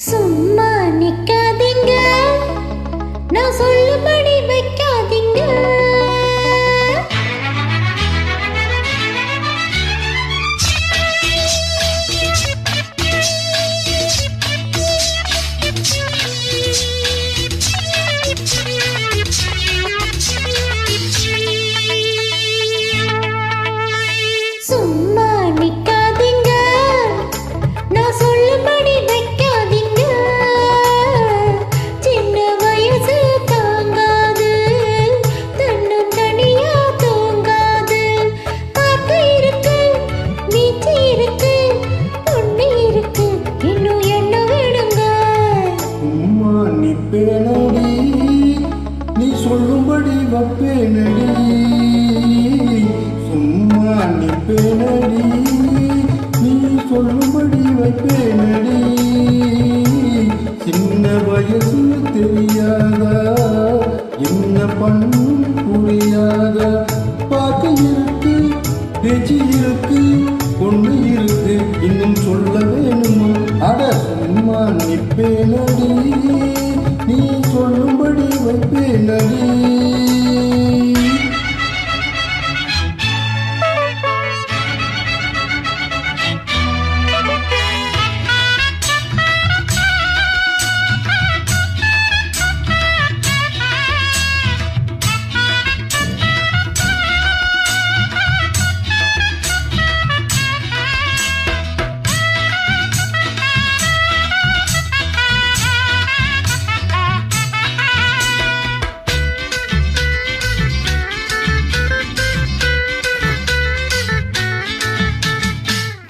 சும்மா நிக்காதீங்க, நான் சொல்லும்படி வைக்காதீங்க. சும்மா நிக்காதீங்க, நான் சொல்லும்படி வைக்காதீங்க. சின்ன வயசு தாங்காது, தன்னும் தனியா தூங்காது. பார்க்க இருக்கு, வீச்சு இருக்கு, பொண்ணு இருக்கு, இன்னும் என்ன வேணுங்க? சும்மா நிப்பேனடி, நீ சொல்லும்படி வப்பேனடி. சும்மா நிப்பேனடி, நீ சொல்லும்படி வைப்பேனடி. சின்ன வயசு தெரியாதா, என்ன பண்ணும் புரியாதா. பார்க்க இருக்கு, பேச்சு இருக்கு, பொண்ணு இருக்கு, இன்னும் சொல்ல வேணுமா? அட சும்மா நிப்பேனடி, நீ சொல்லும்படி வைப்பேனடி.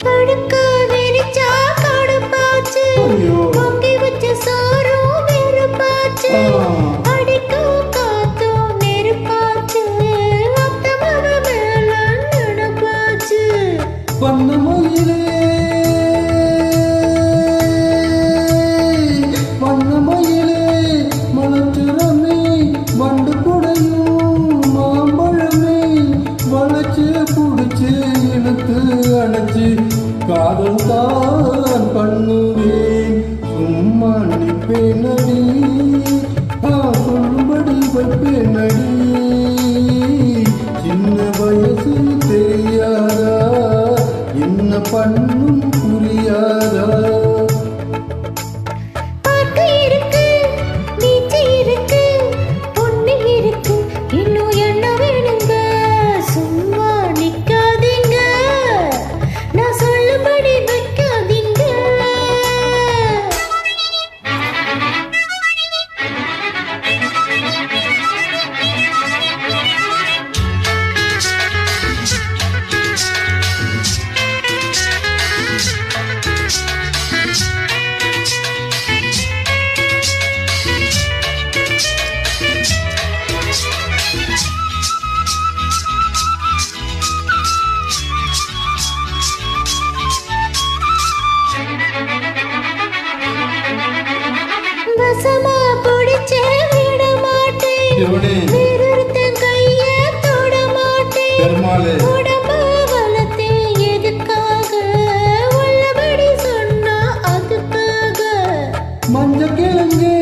படுக்க விரிச்சா கடுப்பாச்சு, ஐயோ. பொங்கி வச்ச சோறும் வெறுப்பாச்சு. அடிக்கும் காத்தும் நெருப்பாச்சு, அத்த மக மேல நடப்பாச்சு. வண்ணமயிலே வண்ணமயிலே மலர்ச்சிறமே, வண்டு குடையும் மாம்பழமே. வளைச்சு புடிச்சு இழுத்து அணைச்சு காதல் தான் பண்ணுவேன். சும்மா நிப்பேனடி, சொல்லும்படி வைப்பேனடி. சின்ன வயசு தெரியாதா, என்ன பண்ணும் புரியாதா. பார்க்க இருக்கு, வீச்சு இருக்கு, பொண்ணு இருக்கு, இன்னும் என்ன வேணுங்க? சும்மா நிக்காதீங்க, நான் சொல்லும்படி வைக்காதீங்க. வசமா பிடிச்சே விட மாட்டேன், இவனே வேறொருத்தன் கைய தொட மாட்டேன். பெருமாளே, உடம்ப வளர்த்தேன் எதுக்காக, உள்ளபடி சொன்னா அதுக்காக. மஞ்ச கிழங்கே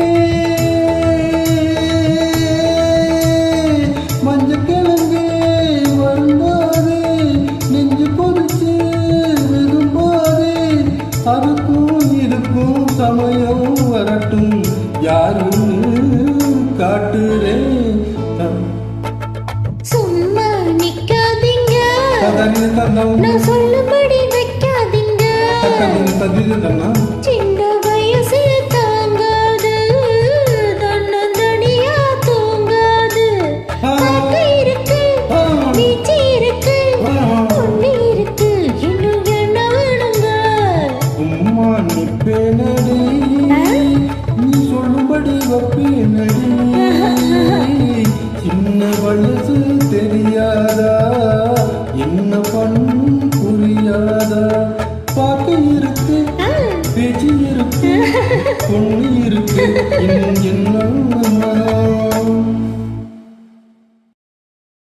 மஞ்ச கிழங்கே வருந்தாதே, நெஞ்சு கொதிச்சு விரும்பாதே. அதுக்கும் இதுக்கும் சமயம் வரட்டும், யாருன்னு காட்டுறேன். சும்மா நிக்காதீங்க, தண்ணி தந்தா நான் சொல்லும்படி வைக்காதீங்க. தண்ணி தண்ணி தண்ணா சின்ன